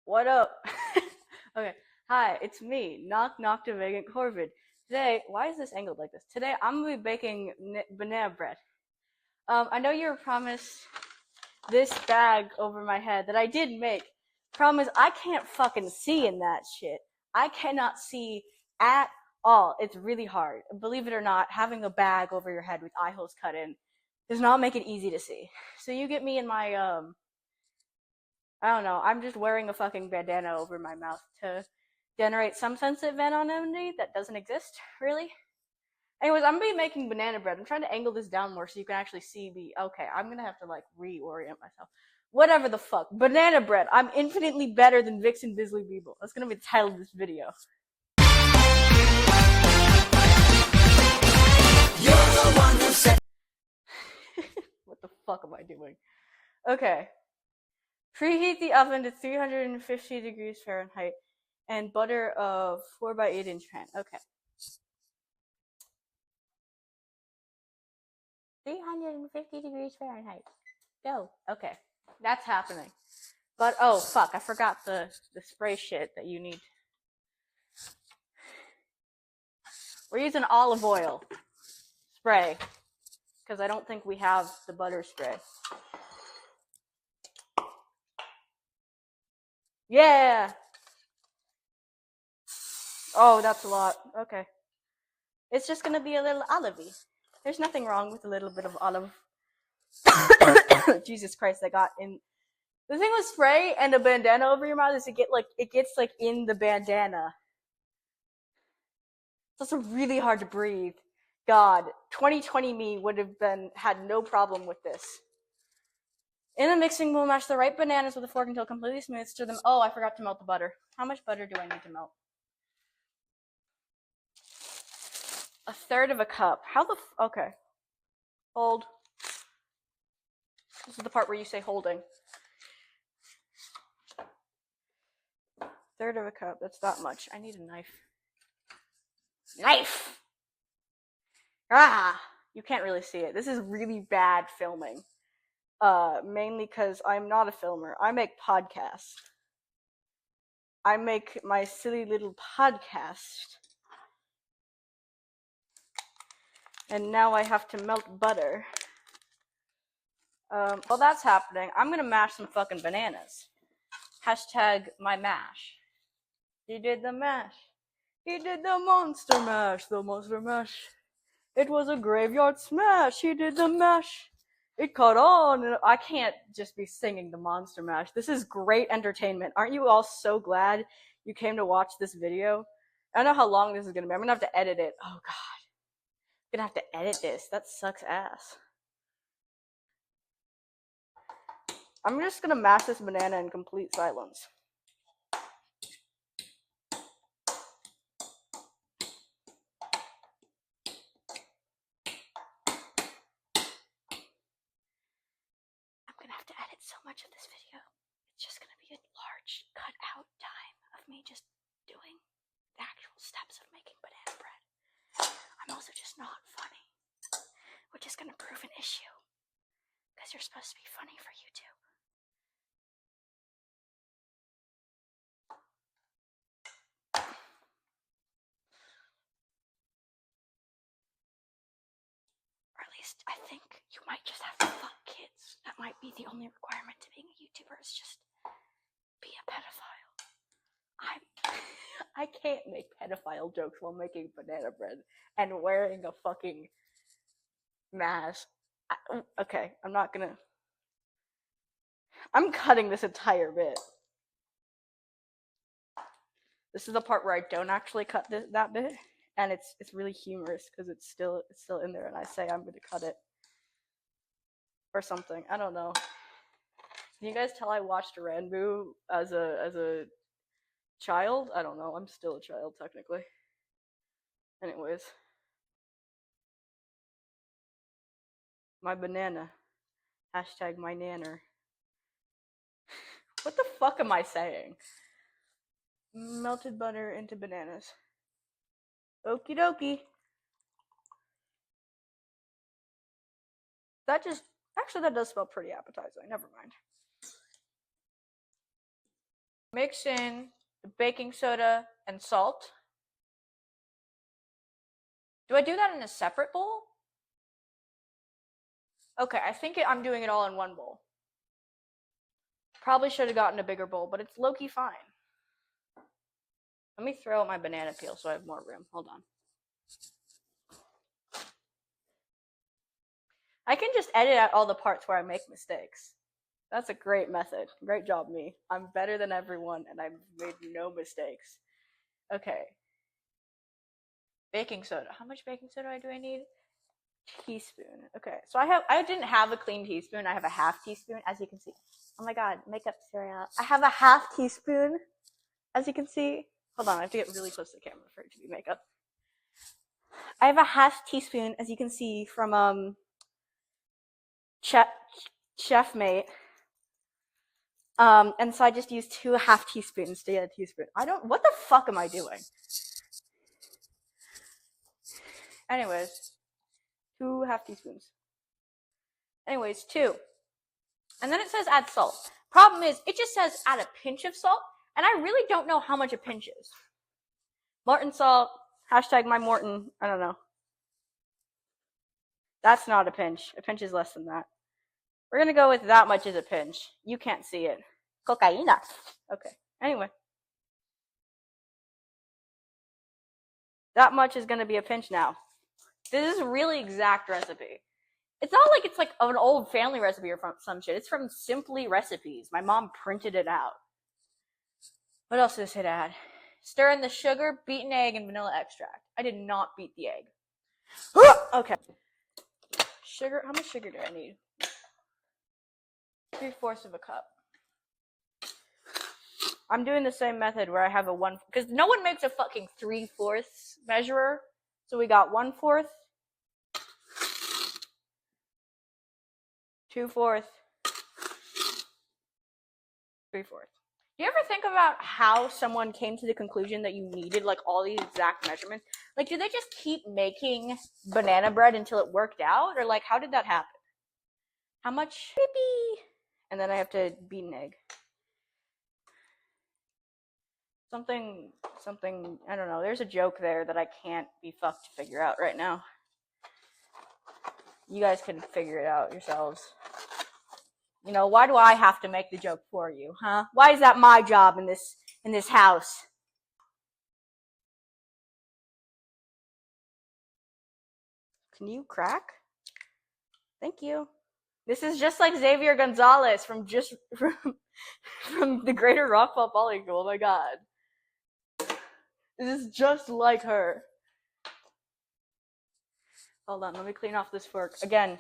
What up? Okay. Hi, it's me, Knock Knock to Vegan Corvid. Today, why is this angled like this? Today, I'm gonna be baking banana bread. I know you were promised this bag over my head that I did make. Problem is, I can't fucking see in that shit. I cannot see at all. It's really hard. Believe it or not, having a bag over your head with eye holes cut in does not make it easy to see. So you get me in my I don't know. I'm just wearing a fucking bandana over my mouth to generate some sense of anonymity that doesn't exist, really. Anyways, I'm gonna be making banana bread. I'm trying to angle this down more so you can actually see the. Okay, I'm gonna have to like reorient myself. Whatever the fuck. Banana bread. I'm infinitely better than VIXEN BIZLYBEBO. That's gonna be the title of this video. You're the one who said. What the fuck am I doing? Okay. Preheat the oven to 350 degrees Fahrenheit and butter of 4x8-inch pan. Okay. 350 degrees Fahrenheit. Go. Okay. That's happening. But, oh, fuck. I forgot the spray shit that you need. We're using olive oil spray because I don't think we have the butter spray. Yeah. Oh, that's a lot. Okay. It's just gonna be a little olivey. There's nothing wrong with a little bit of olive. Jesus Christ, I got in. The thing with spray and a bandana over your mouth is it gets like in the bandana. It's also really hard to breathe. God, 2020 me would have had no problem with this. In a mixing bowl, mash the ripe bananas with a fork until completely smooth. Stir them. Oh, I forgot to melt the butter. How much butter do I need to melt? A third of a cup. How the okay. Hold. This is the part where you say holding. Third of a cup. That's that much. I need a knife. Knife! Ah! You can't really see it. This is really bad filming. Mainly because I'm not a filmer. I make podcasts. I make my silly little podcast. And now I have to melt butter. While that's happening, I'm gonna mash some fucking bananas. Hashtag my mash. He did the mash. He did the monster mash. The monster mash. It was a graveyard smash. He did the mash. It caught on. I can't just be singing the monster mash. This is great entertainment. Aren't you all so glad you came to watch this video? I don't know how long this is gonna be. I'm gonna have to edit it. Oh god. I'm gonna have to edit this. That sucks ass. I'm just gonna mash this banana in complete silence. I'm gonna have to edit so much of this video. It's just gonna be a large cut out time of me just doing the actual steps of making banana bread. I'm also just not funny, which is gonna prove an issue because you're supposed to be funny for YouTube. Or at least I think you might just have to fuck kids. That might be the only requirement to being a YouTuber is just be a pedophile. I can't make pedophile jokes while making banana bread and wearing a fucking mask. Okay, I'm cutting this entire bit. This is the part where I don't actually cut that bit, and it's really humorous because it's still in there, and I say I'm gonna cut it or something. I don't know. Can you guys tell I watched Ranboo as a child? I don't know. I'm still a child technically. Anyways, my banana. Hashtag my nanner. What the fuck am I saying? Melted butter into bananas. Okie dokie. Actually, that does smell pretty appetizing. Never mind. Mix in the baking soda and salt. Do I do that in a separate bowl? Okay, I think I'm doing it all in one bowl. Probably should have gotten a bigger bowl, but it's low-key fine. Let me throw out my banana peel so I have more room. Hold on. I can just edit out all the parts where I make mistakes. That's a great method. Great job, me. I'm better than everyone, and I've made no mistakes. Okay. Baking soda. How much baking soda do I need? Teaspoon. Okay, so I didn't have a clean teaspoon. I have a half teaspoon, as you can see. Oh my god, makeup cereal. I have a half teaspoon, as you can see. Hold on, I have to get really close to the camera for it to be makeup. I have a half teaspoon, as you can see, from Chef Mate. And so I just used 2 half teaspoons to get a teaspoon. What the fuck am I doing? Anyways, 2 half teaspoons. Anyways, 2. And then it says add salt. Problem is, it just says add a pinch of salt, and I really don't know how much a pinch is. Morton salt, hashtag my Morton, I don't know. That's not a pinch. A pinch is less than that. We're gonna go with that much as a pinch. You can't see it. Cocaína. Okay, anyway. That much is gonna be a pinch now. This is a really exact recipe. It's not like it's like an old family recipe or from some shit. It's from Simply Recipes. My mom printed it out. What else does it add? Stir in the sugar, beaten egg, and vanilla extract. I did not beat the egg. Okay. Sugar, how much sugar do I need? 3/4 of a cup. I'm doing the same method where I have a 1, because no one makes a fucking 3/4 measurer. So we got 1/4, 2/4, 3/4. Do you ever think about how someone came to the conclusion that you needed like all these exact measurements? Like, did they just keep making banana bread until it worked out? Or like, how did that happen? How much? And then I have to beat an egg. Something, I don't know. There's a joke there that I can't be fucked to figure out right now. You guys can figure it out yourselves. You know, why do I have to make the joke for you, huh? Why is that my job in this house? Can you crack? Thank you. This is just like Xavier Gonzalez from the Greater Rockwell Poly School. Oh my god. This is just like her. Hold on, let me clean off this fork. Again,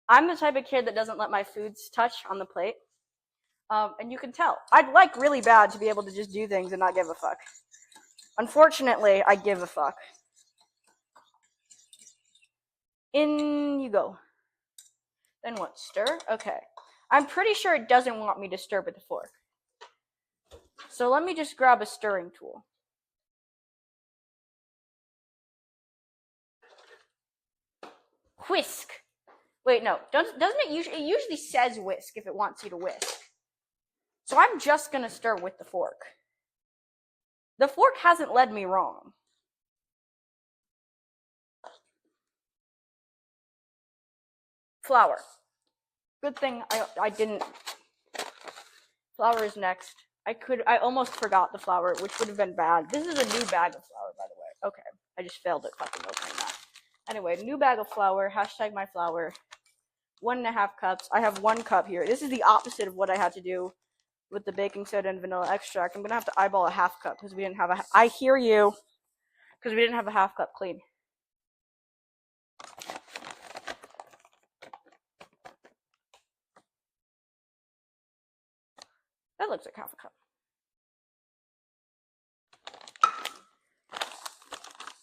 I'm the type of kid that doesn't let my foods touch on the plate. And you can tell. I'd like really bad to be able to just do things and not give a fuck. Unfortunately, I give a fuck. In you go. Then what? Stir? Okay. I'm pretty sure it doesn't want me to stir with the fork. So let me just grab a stirring tool. Whisk. Wait, no. Doesn't it usually says whisk if it wants you to whisk. So I'm just gonna stir with the fork. The fork hasn't led me wrong. Flour. Good thing I didn't. Flour is next. I almost forgot the flour, which would have been bad. This is a new bag of flour, by the way. Okay. I just failed at fucking opening that. Anyway, new bag of flour. Hashtag my flour. 1.5 cups. I have 1 cup here. This is the opposite of what I had to do with the baking soda and vanilla extract. I'm gonna have to eyeball a 1/2 cup because we didn't have a. I hear you. Because we didn't have a 1/2 cup clean. That looks like 1/2 cup.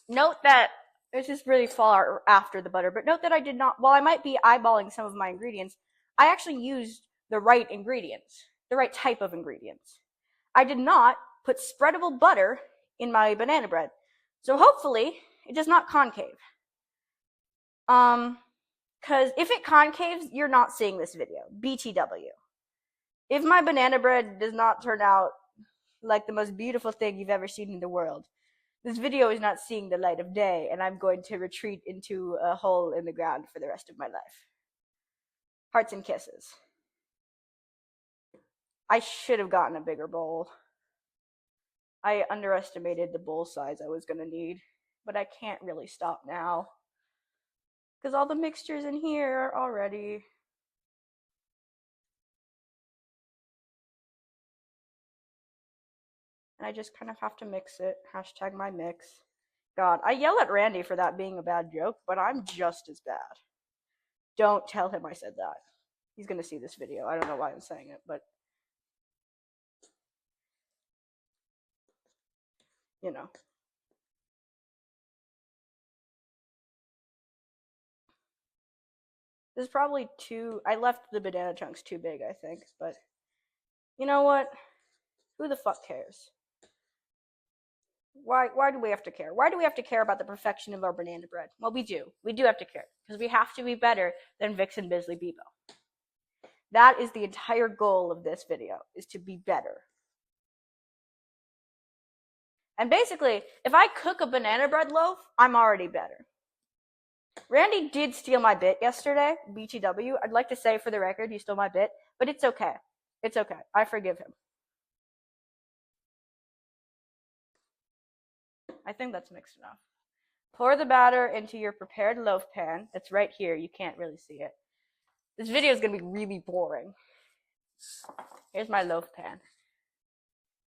Note that this is really far after the butter, but note that I did not, while I might be eyeballing some of my ingredients, I actually used the right ingredients, the right type of ingredients. I did not put spreadable butter in my banana bread. So hopefully it does not concave. Because if it concaves, you're not seeing this video. BTW. If my banana bread does not turn out like the most beautiful thing you've ever seen in the world, this video is not seeing the light of day, and I'm going to retreat into a hole in the ground for the rest of my life. Hearts and kisses. I should have gotten a bigger bowl. I underestimated the bowl size I was going to need, but I can't really stop now because all the mixture's in here already. And I just kind of have to mix it. Hashtag my mix. God, I yell at Randy for that being a bad joke, but I'm just as bad. Don't tell him I said that. He's going to see this video. I don't know why I'm saying it, but you know. This is probably too. I left the banana chunks too big, I think, but you know what? Who the fuck cares? Why do we have to care? Why do we have to care about the perfection of our banana bread? Well, we do. We do have to care because we have to be better than VIXEN BIZLYBEBO. That is the entire goal of this video, is to be better. And basically, if I cook a banana bread loaf, I'm already better. Randy did steal my bit yesterday, BTW. I'd like to say for the record, he stole my bit, but it's okay. It's okay. I forgive him. I think that's mixed enough. Pour the batter into your prepared loaf pan. It's right here. You can't really see it. This video is going to be really boring. Here's my loaf pan.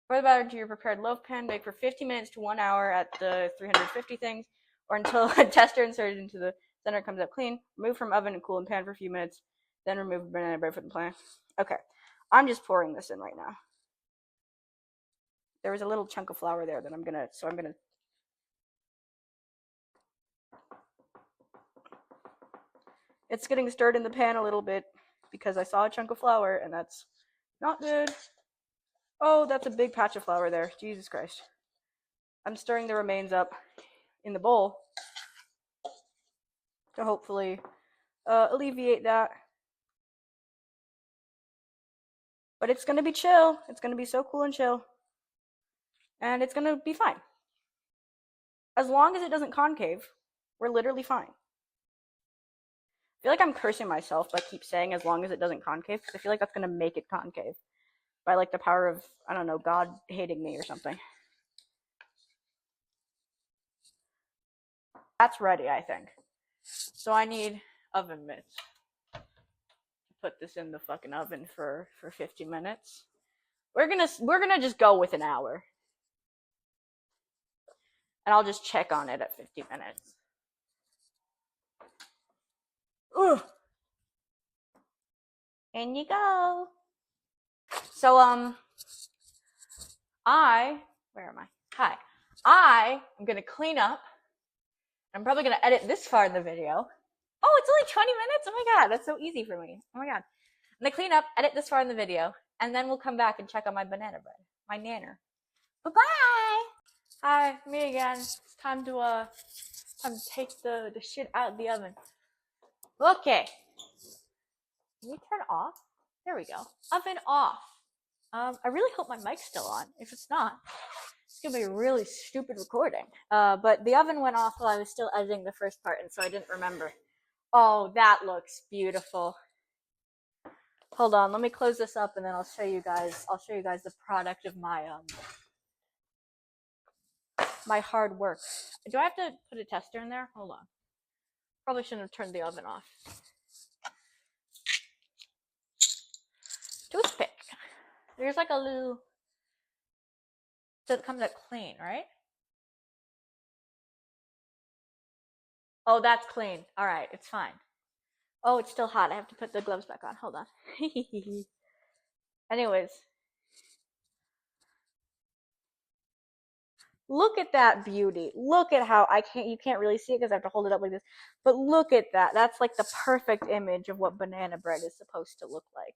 Pour the batter into your prepared loaf pan. Bake for 50 minutes to 1 hour at the 350 things, or until a tester inserted into the center comes up clean. Remove from oven and cool in pan for a few minutes. Then remove the banana bread from the pan. Okay, I'm just pouring this in right now. There was a little chunk of flour there that I'm gonna. It's getting stirred in the pan a little bit because I saw a chunk of flour, and that's not good. Oh, that's a big patch of flour there. Jesus Christ. I'm stirring the remains up in the bowl to hopefully alleviate that. But it's going to be chill. It's going to be so cool and chill. And it's going to be fine. As long as it doesn't concave, we're literally fine. I feel like I'm cursing myself by keep saying as long as it doesn't concave, because I feel like that's going to make it concave. By like the power of, I don't know, God hating me or something. That's ready, I think. So I need oven mitts. Put this in the fucking oven for 50 minutes. We're gonna just go with an hour. And I'll just check on it at 50 minutes. Ugh. In you go. So, where am I? Hi. I am gonna clean up. I'm probably gonna edit this far in the video. Oh, it's only 20 minutes? Oh my god, that's so easy for me. Oh my god. I'm gonna clean up, edit this far in the video, and then we'll come back and check on my banana bread. My nanner. Bye-bye! Hi, me again. It's time to take the shit out of the oven. Okay. Can you turn off? There we go. Oven off. I really hope my mic's still on. If it's not, it's gonna be a really stupid recording. But the oven went off while I was still editing the first part, and so I didn't remember. Oh, that looks beautiful. Hold on, let me close this up, and then I'll show you guys. I'll show you guys the product of my my hard work. Do I have to put a tester in there? Hold on. Probably shouldn't have turned the oven off. Toothpick. There's like a little. So it comes out clean, right? Oh, that's clean. All right, it's fine. Oh, it's still hot. I have to put the gloves back on. Hold on. Anyways. Look at that beauty. Look at how you can't really see it because I have to hold it up like this. But look at that. That's like the perfect image of what banana bread is supposed to look like.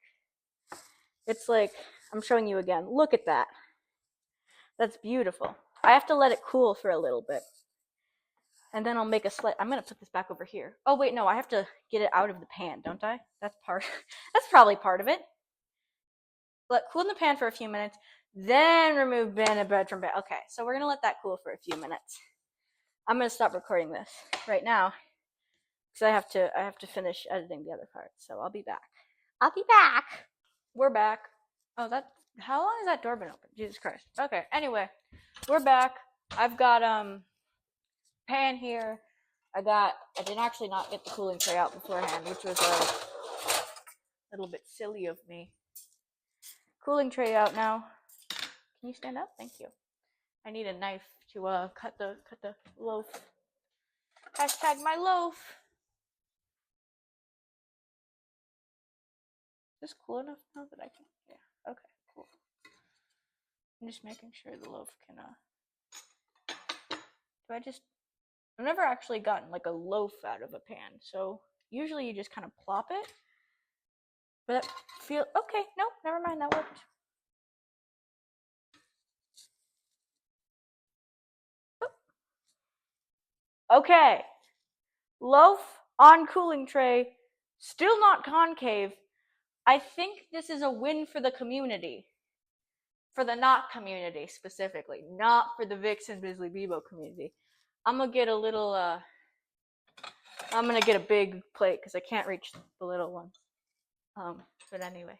It's like, I'm showing you again. Look at that. That's beautiful. I have to let it cool for a little bit. And then I'll make a slice. I'm going to put this back over here. Oh, wait, no. I have to get it out of the pan, don't I? That's probably part of it. cool in the pan for a few minutes, then remove bana bread from pan. Okay, so we're gonna let that cool for a few minutes. I'm gonna stop recording this right now because I have to finish editing the other part. So I'll be back. I'll be back. We're back. Oh, that how long has that door been open? Jesus Christ. Okay. Anyway, we're back. I've got pan here. I did actually not get the cooling tray out beforehand, which was a little bit silly of me. Cooling tray out now. Can you stand up? Thank you. I need a knife to cut the loaf. Hashtag my loaf. Is this cool enough now that I can? Yeah. Okay. Cool. I'm just making sure the loaf can. I've never actually gotten like a loaf out of a pan, so usually you just kind of plop it. But that feel okay. No, never mind. That worked. Okay. Loaf on cooling tray, still not concave. I think this is a win for the community. For the not community specifically, not for the VIXEN BIZLYBEBO community. I'm gonna get a little, I'm gonna get a big plate because I can't reach the little one. But anyway.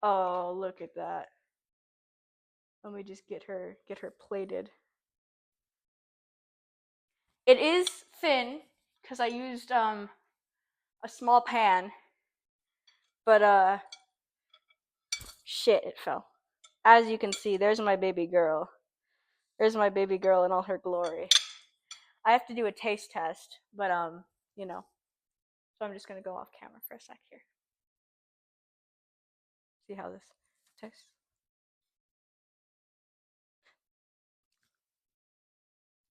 Oh, look at that. Let me just get her plated. It is thin because I used a small pan, but shit, it fell. As you can see, there's my baby girl. There's my baby girl in all her glory. I have to do a taste test, but you know, so I'm just gonna go off camera for a sec here. See how this tastes.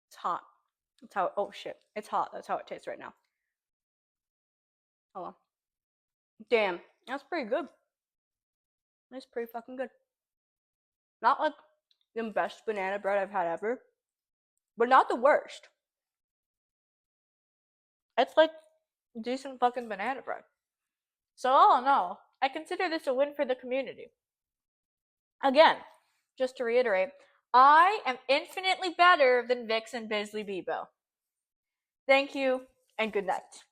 It's hot. That's how. Oh shit! It's hot. That's how it tastes right now. Hold on. Damn, that's pretty good. That's pretty fucking good. Not like the best banana bread I've had ever, but not the worst. It's like decent fucking banana bread. So all in all, I consider this a win for the community. Again, just to reiterate, I am infinitely better than VIXEN BIZLYBEBO. Thank you and good night.